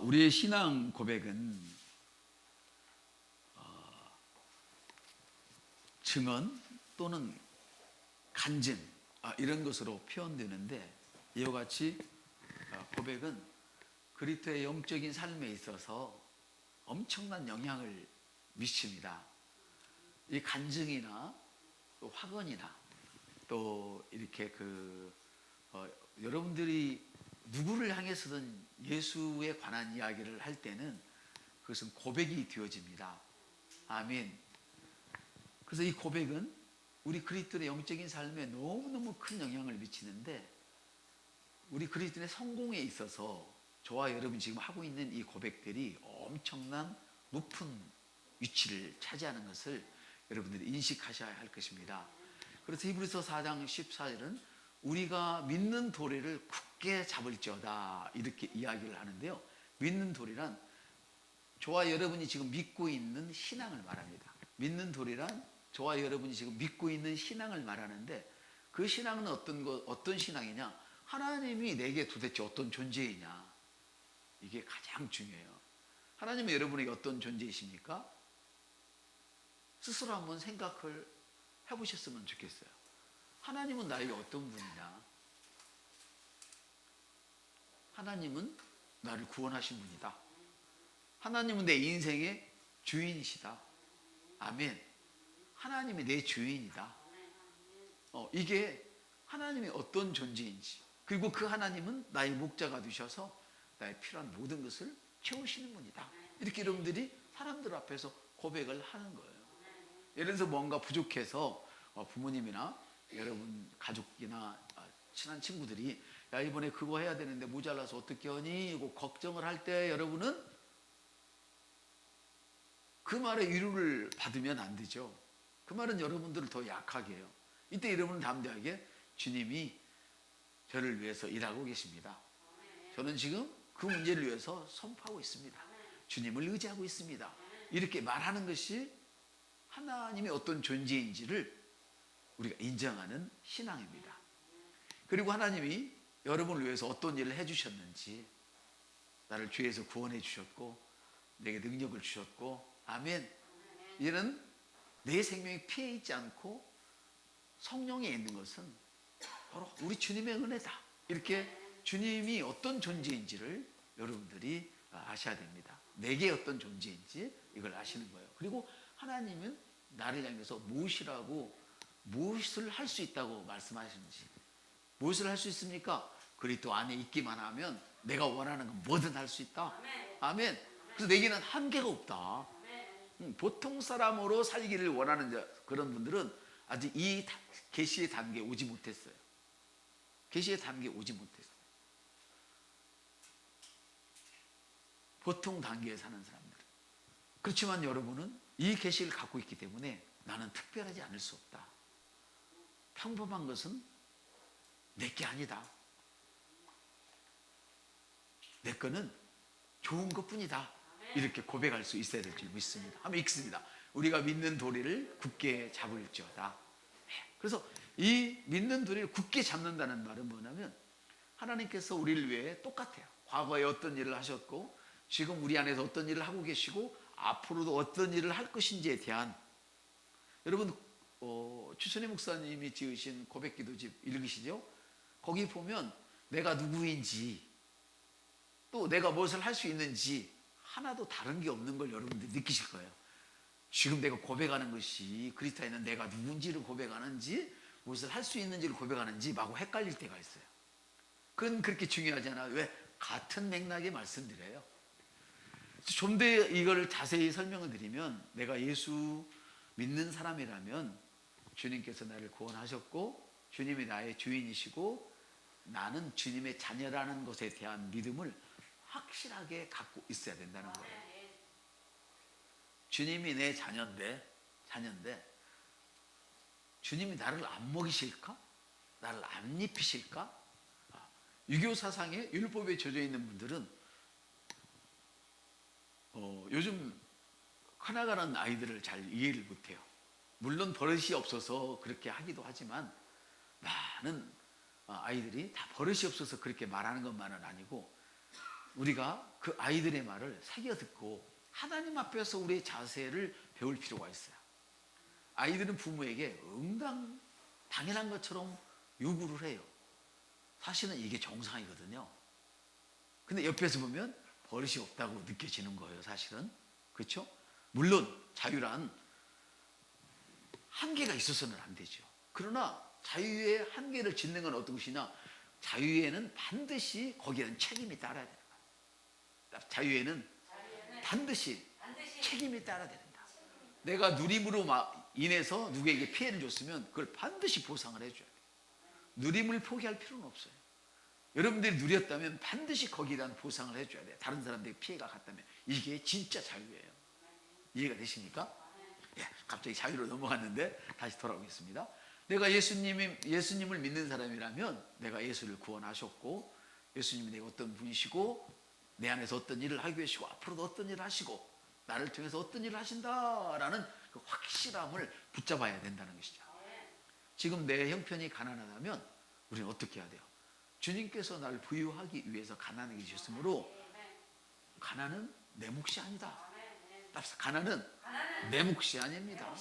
우리의 신앙 고백은 증언 또는 간증 이런 것으로 표현되는데, 이와 같이 고백은 그리스도의 영적인 삶에 있어서 엄청난 영향을 미칩니다. 이 간증이나 또 확언이나 또 이렇게 여러분들이 누구를 향해서든 예수에 관한 이야기를 할 때는 그것은 고백이 되어집니다. 아멘. 그래서 이 고백은 우리 그리스도의 영적인 삶에 너무너무 큰 영향을 미치는데, 우리 그리스도의 성공에 있어서 저와 여러분이 지금 하고 있는 이 고백들이 엄청난 높은 위치를 차지하는 것을 여러분들이 인식하셔야 할 것입니다. 그래서 히브리서 4장 14절은 우리가 믿는 도리를 굳게 잡을지어다 이렇게 이야기를 하는데요, 믿는 도리란 저와 여러분이 지금 믿고 있는 신앙을 말합니다. 믿는 도리란 저와 여러분이 지금 믿고 있는 신앙을 말하는데, 그 신앙은 어떤 신앙이냐? 하나님이 내게 도대체 어떤 존재이냐? 이게 가장 중요해요. 하나님이 여러분에게 어떤 존재이십니까? 스스로 한번 생각을 해보셨으면 좋겠어요. 하나님은 나에게 어떤 분이냐? 하나님은 나를 구원하신 분이다. 하나님은 내 인생의 주인이시다. 아멘. 하나님이 내 주인이다. 이게 하나님이 어떤 존재인지, 그리고 그 하나님은 나의 목자가 되셔서 나의 필요한 모든 것을 채우시는 분이다. 이렇게 여러분들이 사람들 앞에서 고백을 하는 거예요. 예를 들어서 뭔가 부족해서 부모님이나 여러분 가족이나 친한 친구들이 야, 이번에 그거 해야 되는데 모자라서 어떻게 하니? 이거 걱정을 할 때 여러분은 그 말에 위로를 받으면 안 되죠. 그 말은 여러분들을 더 약하게 해요. 이때 여러분은 담대하게 주님이 저를 위해서 일하고 계십니다. 저는 지금 그 문제를 위해서 선포하고 있습니다. 주님을 의지하고 있습니다. 이렇게 말하는 것이 하나님이 어떤 존재인지를 우리가 인정하는 신앙입니다. 그리고 하나님이 여러분을 위해서 어떤 일을 해주셨는지, 나를 죄에서 구원해 주셨고 내게 능력을 주셨고, 아멘. 이는 내 생명이 피해 있지 않고 성령에 있는 것은 바로 우리 주님의 은혜다. 이렇게 주님이 어떤 존재인지를 여러분들이 아셔야 됩니다. 내게 어떤 존재인지 이걸 아시는 거예요. 그리고 하나님은 나를 향해서 무엇을 할 수 있다고 말씀하시는지. 무엇을 할 수 있습니까? 그리스도 안에 있기만 하면 내가 원하는 건 뭐든 할 수 있다. 아멘. 그래서 내게는 한계가 없다. 보통 사람으로 살기를 원하는 그런 분들은 아직 이 계시의 단계에 오지 못했어요. 계시의 단계에 오지 못했어요. 보통 단계에 사는 사람들. 그렇지만 여러분은 이 계시를 갖고 있기 때문에 나는 특별하지 않을 수 없다. 평범한 것은 내게 아니다. 내 거는 좋은 것뿐이다. 이렇게 고백할 수 있어야 될 줄 믿습니다. 한번 읽습니다. 우리가 믿는 도리를 굳게 잡을지어다. 그래서 이 믿는 도리를 굳게 잡는다는 말은 뭐냐면, 하나님께서 우리를 위해 똑같아요. 과거에 어떤 일을 하셨고 지금 우리 안에서 어떤 일을 하고 계시고 앞으로도 어떤 일을 할 것인지에 대한, 여러분 추천희 목사님이 지으신 고백기도집 읽으시죠? 거기 보면 내가 누구인지 또 내가 무엇을 할 수 있는지 하나도 다른 게 없는 걸 여러분들이 느끼실 거예요. 지금 내가 고백하는 것이 그리스도에 있는 내가 누군지를 고백하는지 무엇을 할 수 있는지를 고백하는지 마구 헷갈릴 때가 있어요. 그건 그렇게 중요하지 않아요. 왜? 같은 맥락의 말씀드려요. 좀 더 이걸 자세히 설명을 드리면, 내가 예수 믿는 사람이라면 주님께서 나를 구원하셨고 주님이 나의 주인이시고 나는 주님의 자녀라는 것에 대한 믿음을 확실하게 갖고 있어야 된다는 거예요. 주님이 내 자녀인데 주님이 나를 안 먹이실까? 나를 안 입히실까? 유교 사상에 율법에 젖어 있는 분들은 요즘 커나가는 아이들을 잘 이해를 못해요. 물론 버릇이 없어서 그렇게 하기도 하지만, 많은 아이들이 다 버릇이 없어서 그렇게 말하는 것만은 아니고 우리가 그 아이들의 말을 새겨 듣고 하나님 앞에서 우리의 자세를 배울 필요가 있어요. 아이들은 부모에게 응당 당연한 것처럼 요구를 해요. 사실은 이게 정상이거든요. 근데 옆에서 보면 버릇이 없다고 느껴지는 거예요, 사실은. 그렇죠? 물론 자유란 한계가 있어서는 안 되죠. 그러나 자유의 한계를 짓는 건 어떤 것이냐? 자유에는 반드시 거기에는 책임이 따라야 되는 거예요. 자유에는 반드시 책임이 따라야 된다. 내가 누림으로 인해서 누구에게 피해를 줬으면 그걸 반드시 보상을 해줘야 돼요. 누림을 포기할 필요는 없어요. 여러분들이 누렸다면 반드시 거기에 대한 보상을 해줘야 돼요. 다른 사람들에게 피해가 갔다면. 이게 진짜 자유예요. 이해가 되십니까? 예, 갑자기 자유로 넘어갔는데 다시 돌아오겠습니다. 내가 예수님을 믿는 사람이라면 내가 예수를 구원하셨고 예수님이 내가 어떤 분이시고 내 안에서 어떤 일을 하기 위해시고 앞으로도 어떤 일을 하시고 나를 통해서 어떤 일을 하신다라는 그 확실함을 붙잡아야 된다는 것이죠. 지금 내 형편이 가난하다면 우리는 어떻게 해야 돼요? 주님께서 나를 부유하기 위해서 가난하게 주셨으므로 가난은 내 몫이 아니다. 가난은 내 몫이 아닙니다.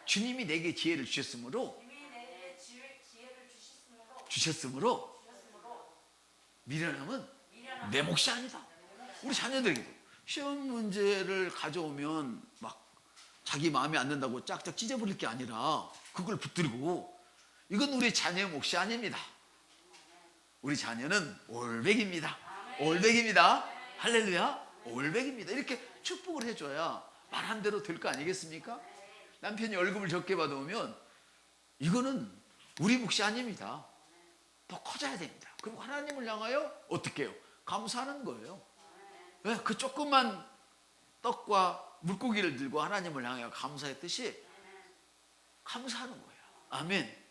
주님이 내게 지혜를 주셨으므로 미련함은 내 몫이 아니다. 우리 자녀들에게도 시험 문제를 가져오면 막 자기 마음에 안 든다고 짝짝 찢어버릴 게 아니라 그걸 붙들고 이건 우리 자녀의 몫이 아닙니다. 우리 자녀는 올백입니다. 올백입니다. 할렐루야. 올백입니다. 이렇게 축복을 해줘야 말한 대로 될 거 아니겠습니까? 남편이 월급을 적게 받아오면 이거는 우리 몫이 아닙니다. 더 커져야 됩니다. 그리고 하나님을 향하여 어떻게 해요? 감사하는 거예요. 왜? 그 조그만 떡과 물고기를 들고 하나님을 향하여 감사했듯이 감사하는 거예요. 아멘.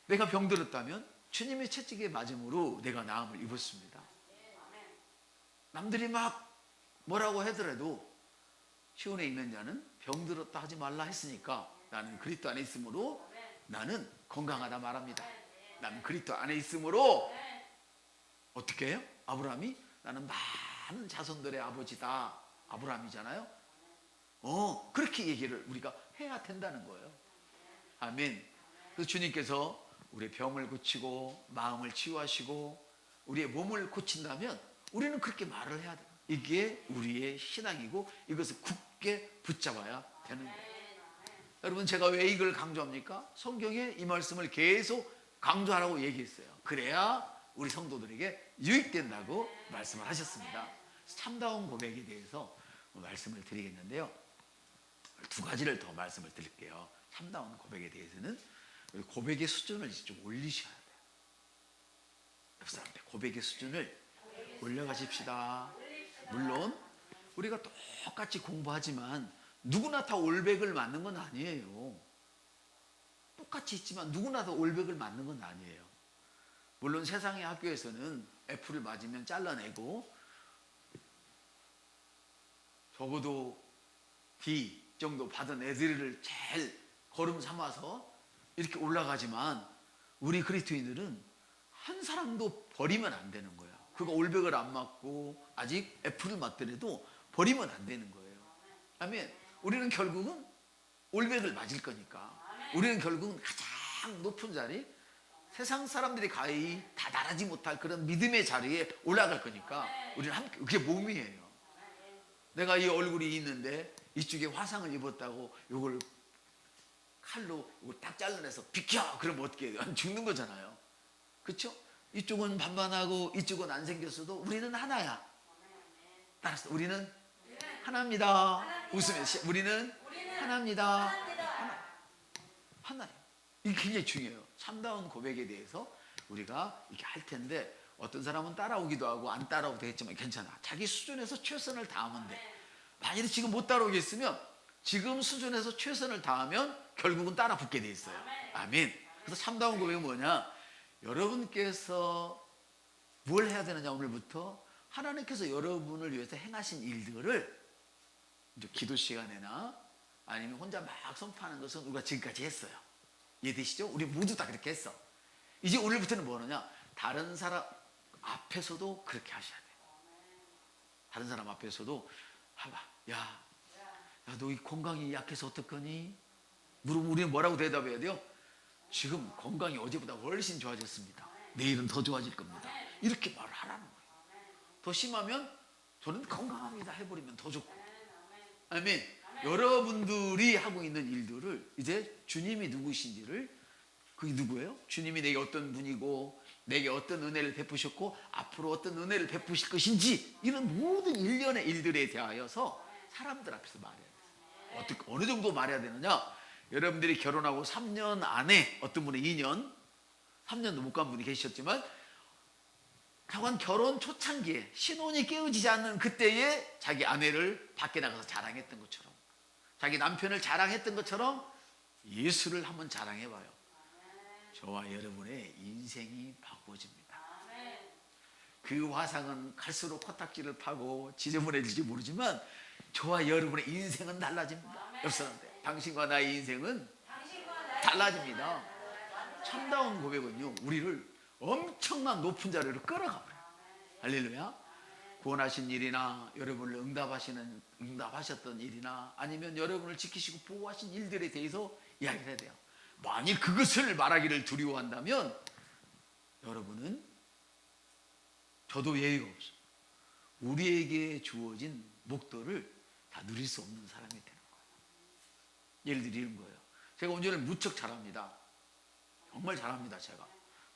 내가 병들었다면 주님의 채찍에 맞음으로 내가 나음을 입었습니다. 남들이 막 뭐라고 하더라도 시온에 있는 자는 병들었다 하지 말라 했으니까 나는 그리스도 안에 있으므로 나는 건강하다 말합니다. 나는 그리스도 안에 있으므로 어떻게 해요? 아브라함이 나는 많은 자손들의 아버지다. 아브라함이잖아요. 그렇게 얘기를 우리가 해야 된다는 거예요. 아멘. 그래서 주님께서 우리의 병을 고치고 마음을 치유하시고 우리의 몸을 고친다면 우리는 그렇게 말을 해야 돼요. 이게 우리의 신앙이고 이것을 굳게 붙잡아야 되는 거예요. 여러분 제가 왜 이걸 강조합니까? 성경에 이 말씀을 계속 강조하라고 얘기했어요. 그래야 우리 성도들에게 유익된다고 말씀을 하셨습니다. 참다운 고백에 대해서 말씀을 드리겠는데요. 두 가지를 더 말씀을 드릴게요. 참다운 고백에 대해서는 고백의 수준을 좀 올리셔야 돼요. 옆 사람한테 고백의 수준을 올려가십시다. 물론 우리가 똑같이 공부하지만 누구나 다 올백을 맞는 건 아니에요. 똑같이 있지만 누구나 다 올백을 맞는 건 아니에요. 물론 세상의 학교에서는 F를 맞으면 잘라내고 적어도 D 정도 받은 애들을 제일 거름 삼아서 이렇게 올라가지만 우리 그리스도인들은 한 사람도 버리면 안 되는 거야. 그가 올백을 안 맞고 아직 F를 맞더라도 버리면 안 되는 거예요. 아멘. 우리는 결국은 올백을 맞을 거니까 우리는 결국은 가장 높은 자리 세상 사람들이 가히 다다르지 못할 그런 믿음의 자리에 올라갈 거니까 우리는 함께 그게 몸이에요. 내가 이 얼굴이 있는데 이쪽에 화상을 입었다고 이걸 칼로 이걸 딱 잘라내서 비켜! 그러면 어떻게 해요? 죽는 거잖아요. 그렇죠? 이쪽은 반반하고 이쪽은 안 생겼어도 우리는 하나야. 따라서 우리는 하나입니다. 웃으면 우리는 하나입니다. 하나예요. 이게 굉장히 중요해요. 참다운 고백에 대해서 우리가 이렇게 할 텐데 어떤 사람은 따라오기도 하고 안 따라오도 되겠지만 괜찮아. 자기 수준에서 최선을 다하면 돼. 만약에 지금 못 따라오겠으면 지금 수준에서 최선을 다하면 결국은 따라 붙게 돼 있어요. 아멘. 그래서 참다운 고백은 뭐냐? 여러분께서 뭘 해야 되느냐? 오늘부터 하나님께서 여러분을 위해서 행하신 일들을 이제 기도 시간에나 아니면 혼자 막 선포하는 것은 우리가 지금까지 했어요. 이해되시죠? 우리 모두 다 그렇게 했어. 이제 오늘부터는 뭐냐? 다른 사람 앞에서도 그렇게 하셔야 돼요. 다른 사람 앞에서도 봐봐, 야, 너 이 건강이 약해서 어떡하니? 물으면 우리는 뭐라고 대답해야 돼요? 지금 건강이 어제보다 훨씬 좋아졌습니다. 내일은 더 좋아질 겁니다. 이렇게 말을 하라는 거예요. 더 심하면 저는 건강합니다 해버리면 더 좋고. 아멘. 여러분들이 하고 있는 일들을 이제 주님이 누구신지를, 그게 누구예요? 주님이 내게 어떤 분이고 내게 어떤 은혜를 베푸셨고 앞으로 어떤 은혜를 베푸실 것인지, 이런 모든 일련의 일들에 대하여서 사람들 앞에서 말해야 돼요. 어떻게, 어느 정도 말해야 되느냐? 여러분들이 결혼하고 3년 안에, 어떤 분은 2년, 3년도 못 간 분이 계셨지만, 하여간 결혼 초창기에 신혼이 깨어지지 않는 그때에 자기 아내를 밖에 나가서 자랑했던 것처럼, 자기 남편을 자랑했던 것처럼 예수를 한번 자랑해봐요. 저와 여러분의 인생이 바꿔집니다. 그 화상은 갈수록 코딱지를 파고 지저분해질지 모르지만 저와 여러분의 인생은 달라집니다. 옆 사람들, 당신과 나의 인생은 달라집니다. 참다운 고백은요, 우리를 엄청난 높은 자리로 끌어가버려요. 할렐루야. 구원하신 일이나 여러분을 응답하셨던 일이나 아니면 여러분을 지키시고 보호하신 일들에 대해서 이야기를 해야 돼요. 만일 그것을 말하기를 두려워한다면 여러분은, 저도 예의가 없어, 우리에게 주어진 목도를 다 누릴 수 없는 사람이 되는 거예요. 예를 들이는 거예요. 제가 운전을 무척 잘합니다. 정말 잘합니다. 제가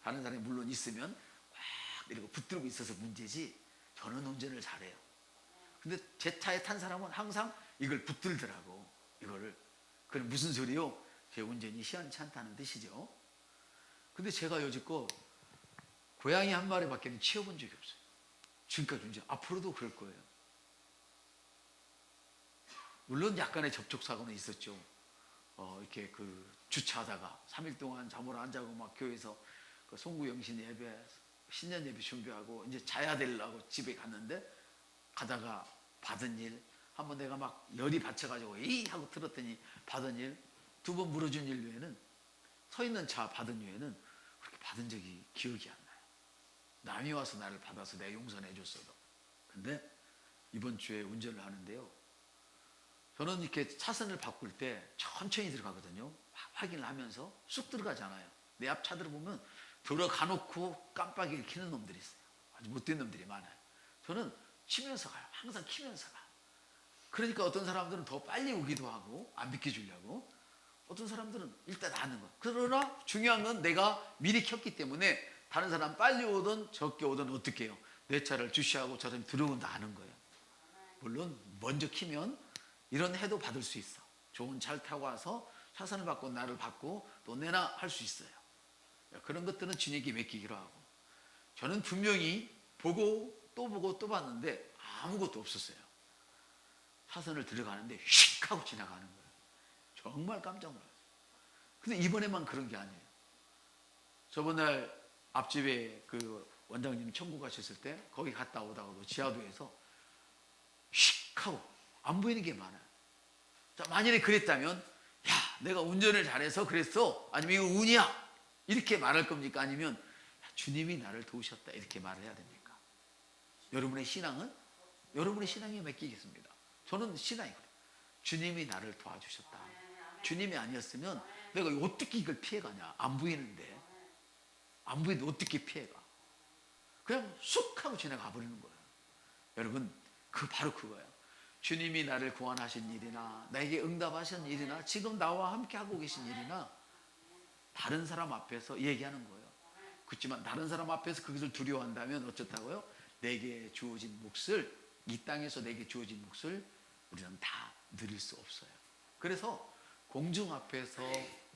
다른 사람이 물론 있으면 막 이러고 붙들고 있어서 문제지, 저는 운전을 잘해요. 근데 제 차에 탄 사람은 항상 이걸 붙들더라고. 이거를. 그건 무슨 소리요? 제 운전이 시원치 않다는 뜻이죠. 근데 제가 여지껏 고양이 한 마리밖에 치워본 적이 없어요. 지금까지 운전, 앞으로도 그럴 거예요. 물론 약간의 접촉사고는 있었죠. 이렇게 그 주차하다가 3일 동안 잠을 안 자고 막 교회에서 그 송구영신 예배, 신년 예배 준비하고 이제 자야 되려고 집에 갔는데, 가다가 받은 일, 한번 내가 막 열이 받쳐가지고 이 하고 들었더니 받은 일, 2번 물어준 일 외에는, 서 있는 차 받은 외에는 그렇게 받은 적이 기억이 안 나요. 남이 와서 나를 받아서 내가 용서해 줬어도. 근데 이번 주에 운전을 하는데요, 저는 이렇게 차선을 바꿀 때 천천히 들어가거든요. 확인을 하면서 쑥 들어가잖아요. 내 앞 차들을 보면 들어가 놓고 깜빡이를 켜는 놈들이 있어요. 아주 못된 놈들이 많아요. 저는 치면서 가요. 항상 키면서 가. 그러니까 어떤 사람들은 더 빨리 오기도 하고 안 비켜주려고, 어떤 사람들은 일단 아는 거. 그러나 중요한 건 내가 미리 켰기 때문에 다른 사람 빨리 오든 적게 오든 어떻게 해요? 내 차를 주시하고 저 사람이 들어온다 아는 거예요. 물론 먼저 키면 이런 해도 받을 수 있어. 좋은 차를 타고 와서 차선을 바꿔 나를 받고 또 내나 할 수 있어요. 그런 것들은 주님께 맡기기로 하고, 저는 분명히 보고 또 봤는데 아무것도 없었어요. 차선을 들어가는데 휙 하고 지나가는 거예요. 정말 깜짝 놀랐어요. 근데 이번에만 그런 게 아니에요. 저번 날 앞집에 그 원장님이 천국 가셨을 때 거기 갔다 오다가도 지하도에서 휙 하고 안 보이는 게 많아요. 자, 만일에 그랬다면, 야, 내가 운전을 잘해서 그랬어, 아니면 이거 운이야, 이렇게 말할 겁니까? 아니면 주님이 나를 도우셨다, 이렇게 말을 해야 됩니까? 여러분의 신앙은 여러분의 신앙에 맡기겠습니다. 저는 신앙이 그래요. 주님이 나를 도와주셨다. 주님이 아니었으면 내가 어떻게 이걸 피해가냐. 안 보이는데 어떻게 피해가. 그냥 쑥 하고 지나가 버리는 거예요. 여러분, 바로 그거예요. 주님이 나를 구원하신 일이나 나에게 응답하신 일이나 지금 나와 함께 하고 계신 일이나 다른 사람 앞에서 얘기하는 거예요. 그렇지만 다른 사람 앞에서 그것을 두려워한다면 어쩌다고요? 내게 주어진 몫을, 이 땅에서 내게 주어진 몫을 우리는 다 누릴 수 없어요. 그래서 공중 앞에서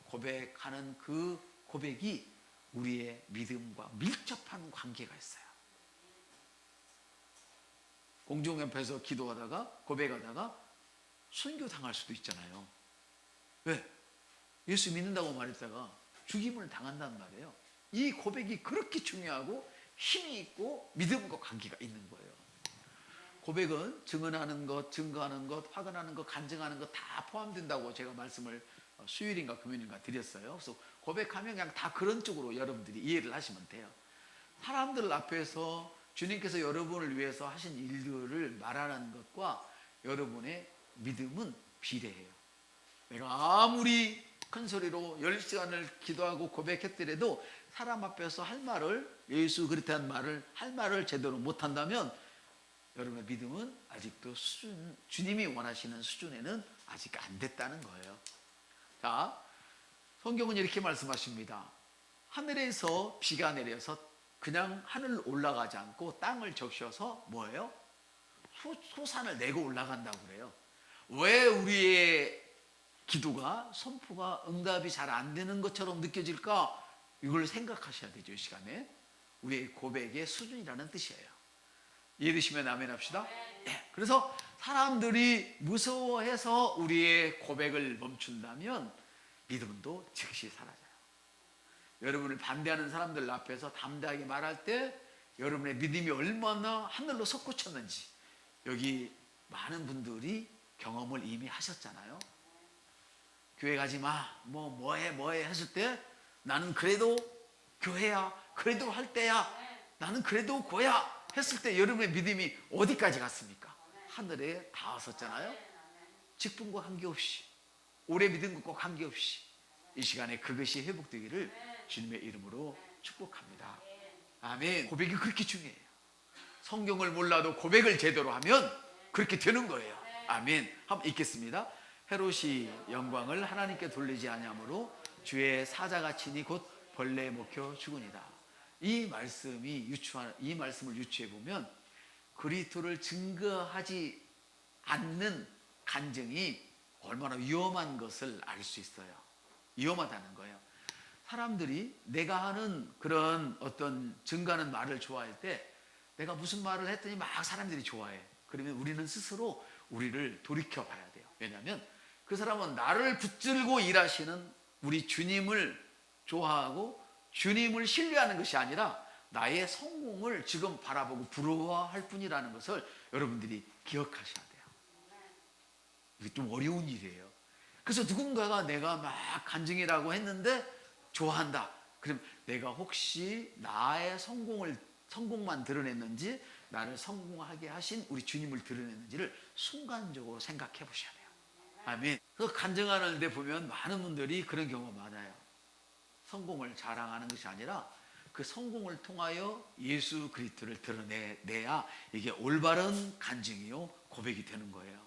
고백하는 그 고백이 우리의 믿음과 밀접한 관계가 있어요. 공중 앞에서 기도하다가 고백하다가 순교당할 수도 있잖아요. 왜? 예수 믿는다고 말했다가 죽임을 당한단 말이에요. 이 고백이 그렇게 중요하고 힘이 있고 믿음과 관계가 있는 거예요. 고백은 증언하는 것, 증거하는 것, 확언하는 것, 간증하는 것 다 포함된다고 제가 말씀을 수요일인가 금요일인가 드렸어요. 그래서 고백하면 그냥 다 그런 쪽으로 여러분들이 이해를 하시면 돼요. 사람들 앞에서 주님께서 여러분을 위해서 하신 일들을 말하는 것과 여러분의 믿음은 비례해요. 내가 아무리 큰 소리로 10시간을 기도하고 고백했더라도 사람 앞에서 할 말을, 예수 그리스도한 말을 할 말을 제대로 못한다면 여러분의 믿음은 아직도 주님이 원하시는 수준에는 아직 안 됐다는 거예요. 자, 성경은 이렇게 말씀하십니다. 하늘에서 비가 내려서 그냥 하늘로 올라가지 않고 땅을 적셔서 뭐예요? 소산을 내고 올라간다고 그래요. 왜 우리의 기도가, 선포가, 응답이 잘 안 되는 것처럼 느껴질까? 이걸 생각하셔야 되죠. 이 시간에 우리의 고백의 수준이라는 뜻이에요. 이해되시면 아멘 합시다. 네. 그래서 사람들이 무서워해서 우리의 고백을 멈춘다면 믿음도 즉시 사라져요. 여러분을 반대하는 사람들 앞에서 담대하게 말할 때 여러분의 믿음이 얼마나 하늘로 솟구쳤는지 여기 많은 분들이 경험을 이미 하셨잖아요. 교회 가지 마, 뭐해 했을 때 나는 그래도 교회야, 그래도 할 때야, 나는 그래도 고야 했을 때 여러분의 믿음이 어디까지 갔습니까? 하늘에 닿았었잖아요. 직분과 관계없이, 오래 믿은 것과 관계없이 이 시간에 그것이 회복되기를 주님의 이름으로 축복합니다. 아멘. 고백이 그렇게 중요해요. 성경을 몰라도 고백을 제대로 하면 그렇게 되는 거예요. 아멘. 한번 읽겠습니다. 헤롯이 영광을 하나님께 돌리지 아니하므로 주의 사자가 치니 곧 벌레에 먹혀 죽으니라. 이 말씀을 유추해 보면 그리스도를 증거하지 않는 간증이 얼마나 위험한 것을 알 수 있어요. 위험하다는 거예요. 사람들이 내가 하는 그런 어떤 증거하는 말을 좋아할 때 내가 무슨 말을 했더니 막 사람들이 좋아해. 그러면 우리는 스스로 우리를 돌이켜 봐야 돼요. 왜냐하면 그 사람은 나를 붙들고 일하시는 우리 주님을 좋아하고 주님을 신뢰하는 것이 아니라 나의 성공을 지금 바라보고 부러워할 뿐이라는 것을 여러분들이 기억하셔야 돼요. 이게 좀 어려운 일이에요. 그래서 누군가가 내가 막 간증이라고 했는데 좋아한다. 그럼 내가 혹시 나의 성공만 드러냈는지 나를 성공하게 하신 우리 주님을 드러냈는지를 순간적으로 생각해 보셔야 돼요. 아멘. 그래서 간증하는데 보면 많은 분들이 그런 경우가 많아요. 성공을 자랑하는 것이 아니라 그 성공을 통하여 예수 그리스도를 드러내야 이게 올바른 간증이요 고백이 되는 거예요.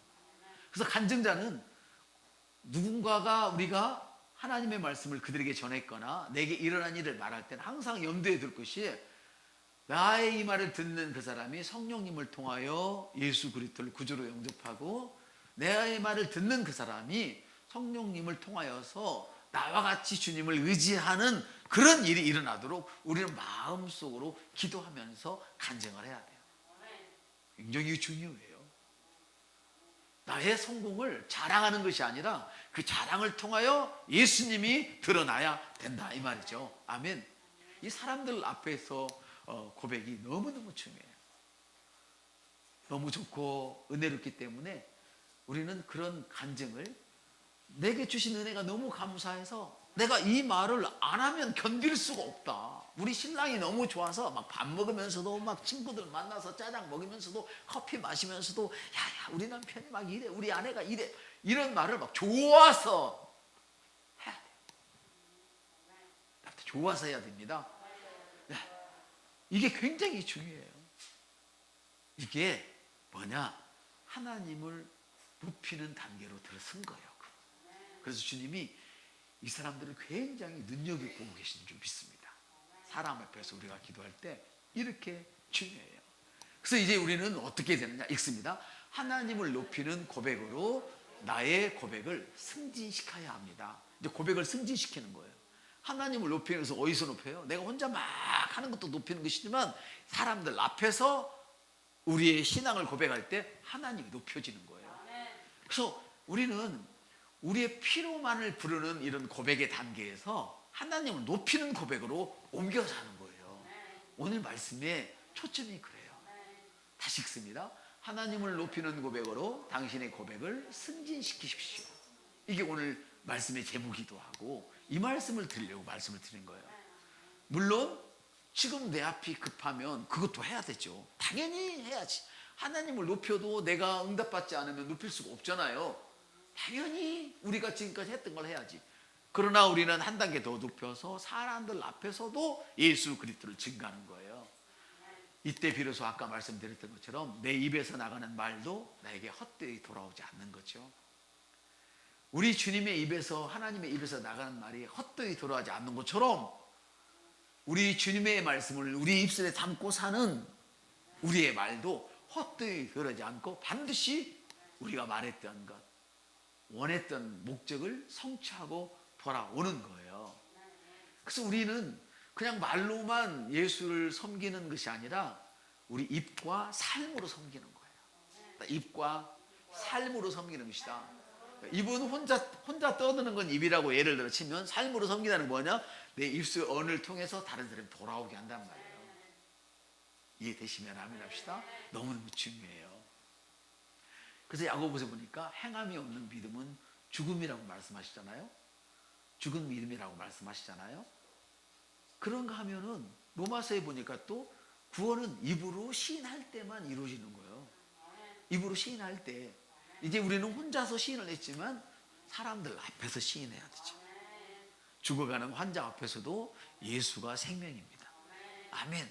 그래서 간증자는 누군가가 우리가 하나님의 말씀을 그들에게 전했거나 내게 일어난 일을 말할 때는 항상 염두에 둘 것이 나의 이 말을 듣는 그 사람이 성령님을 통하여 예수 그리스도를 구주로 영접하고 내의 말을 듣는 그 사람이 성령님을 통하여서 나와 같이 주님을 의지하는 그런 일이 일어나도록 우리는 마음속으로 기도하면서 간증을 해야 돼요. 굉장히 중요해요. 나의 성공을 자랑하는 것이 아니라 그 자랑을 통하여 예수님이 드러나야 된다 이 말이죠. 아멘. 이 사람들 앞에서 고백이 너무너무 중요해요. 너무 좋고 은혜롭기 때문에 우리는 그런 간증을 내게 주신 은혜가 너무 감사해서 내가 이 말을 안 하면 견딜 수가 없다. 우리 신랑이 너무 좋아서 막 밥 먹으면서도 막 친구들 만나서 짜장 먹으면서도 커피 마시면서도 야야 우리 남편이 막 이래 우리 아내가 이래 이런 말을 막 좋아서 해야 돼요. 좋아서 해야 됩니다. 네. 이게 굉장히 중요해요. 이게 뭐냐? 하나님을 높이는 단계로 들어선 거예요. 그래서 주님이 이 사람들을 굉장히 눈여겨보고 계신 줄 믿습니다. 사람 앞에서 우리가 기도할 때 이렇게 중요해요. 그래서 이제 우리는 어떻게 되느냐 읽습니다. 하나님을 높이는 고백으로 나의 고백을 승진시켜야 합니다. 이제 고백을 승진시키는 거예요. 하나님을 높이는 것은 어디서 높여요? 내가 혼자 막 하는 것도 높이는 것이지만 사람들 앞에서 우리의 신앙을 고백할 때 하나님이 높여지는 거예요. 그래서 우리는 우리의 피로만을 부르는 이런 고백의 단계에서 하나님을 높이는 고백으로 옮겨가는 거예요. 오늘 말씀의 초점이 그래요. 다시 읽습니다. 하나님을 높이는 고백으로 당신의 고백을 승진시키십시오. 이게 오늘 말씀의 제목이기도 하고 이 말씀을 드리려고 말씀을 드린 거예요. 물론 지금 내 앞이 급하면 그것도 해야 되죠. 당연히 해야지. 하나님을 높여도 내가 응답받지 않으면 높일 수가 없잖아요. 당연히 우리가 지금까지 했던 걸 해야지. 그러나 우리는 한 단계 더 높여서 사람들 앞에서도 예수 그리스도를 증거하는 거예요. 이때 비로소 아까 말씀드렸던 것처럼 내 입에서 나가는 말도 나에게 헛되이 돌아오지 않는 거죠. 우리 주님의 입에서, 하나님의 입에서 나가는 말이 헛되이 돌아오지 않는 것처럼 우리 주님의 말씀을 우리 입술에 담고 사는 우리의 말도 헛되이 돌아오지 않고 반드시 우리가 말했던 것, 원했던 목적을 성취하고 돌아오는 거예요. 그래서 우리는 그냥 말로만 예수를 섬기는 것이 아니라 우리 입과 삶으로 섬기는 거예요. 입과 삶으로 섬기는 것이다. 입은 혼자 떠드는 건 입이라고 예를 들어 치면, 삶으로 섬기다는 뭐냐? 내 입술 언을 통해서 다른 사람이 돌아오게 한단 말이에요. 이해되시면 아멘 합시다. 너무너무 중요해요. 그래서 야고보서 보니까 행함이 없는 믿음은 죽음이라고 말씀하시잖아요. 죽은 믿음이라고 말씀하시잖아요. 그런가 하면은 로마서에 보니까 또 구원은 입으로 시인할 때만 이루어지는 거예요. 입으로 시인할 때. 이제 우리는 혼자서 시인을 했지만 사람들 앞에서 시인해야 되죠. 죽어가는 환자 앞에서도 예수가 생명입니다. 아멘.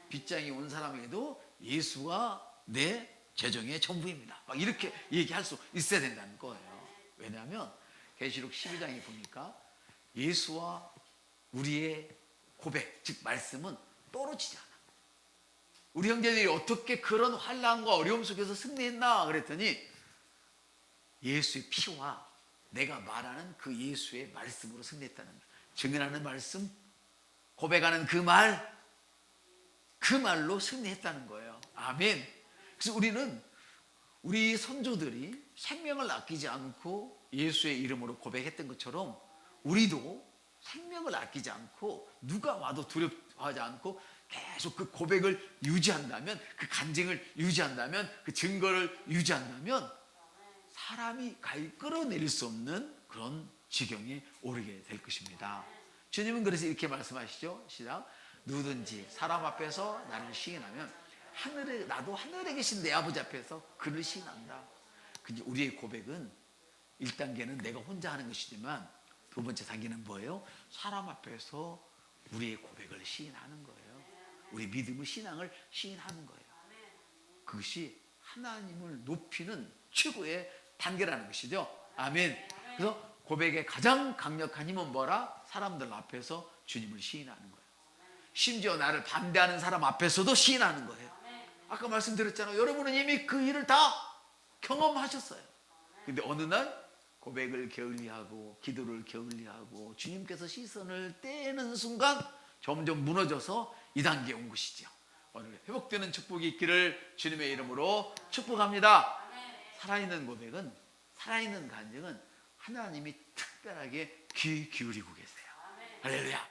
빗장이 온 사람에게도 예수가 내 재정의 전부입니다. 막 이렇게 얘기할 수 있어야 된다는 거예요. 왜냐하면 계시록 12장에 보니까 예수와 우리의 고백, 즉 말씀은 떨어지지 않아. 우리 형제들이 어떻게 그런 환난과 어려움 속에서 승리했나 그랬더니 예수의 피와 내가 말하는 그 예수의 말씀으로 승리했다는 거예요. 증언하는 말씀, 고백하는 그 말로 승리했다는 거예요. 아멘. 그래서 우리는 우리 선조들이 생명을 아끼지 않고 예수의 이름으로 고백했던 것처럼 우리도 생명을 아끼지 않고 누가 와도 두렵워하지 않고 계속 그 고백을 유지한다면, 그 간증을 유지한다면, 그 증거를 유지한다면 사람이 끌어내릴 수 없는 그런 지경에 오르게 될 것입니다. 주님은 그래서 이렇게 말씀하시죠. 시작. 누구든지 사람 앞에서 나를 시인하면 나도 하늘에 계신 내 아버지 앞에서 그를 시인한다. 근데 우리의 고백은 1단계는 내가 혼자 하는 것이지만 두 번째 단계는 뭐예요? 사람 앞에서 우리의 고백을 시인하는 거예요. 우리 믿음의 신앙을 시인하는 거예요. 그것이 하나님을 높이는 최고의 단계라는 것이죠. 아멘. 그래서 고백의 가장 강력한 힘은 뭐라? 사람들 앞에서 주님을 시인하는 거예요. 심지어 나를 반대하는 사람 앞에서도 시인하는 거예요. 아까 말씀드렸잖아요. 여러분은 이미 그 일을 다 경험하셨어요. 근데 어느 날 고백을 게을리하고 기도를 게을리하고 주님께서 시선을 떼는 순간 점점 무너져서 이 단계에 온 것이죠. 오늘 회복되는 축복이 있기를 주님의 이름으로 축복합니다. 살아있는 고백은, 살아있는 간증은 하나님이 특별하게 귀 기울이고 계세요. 할렐루야.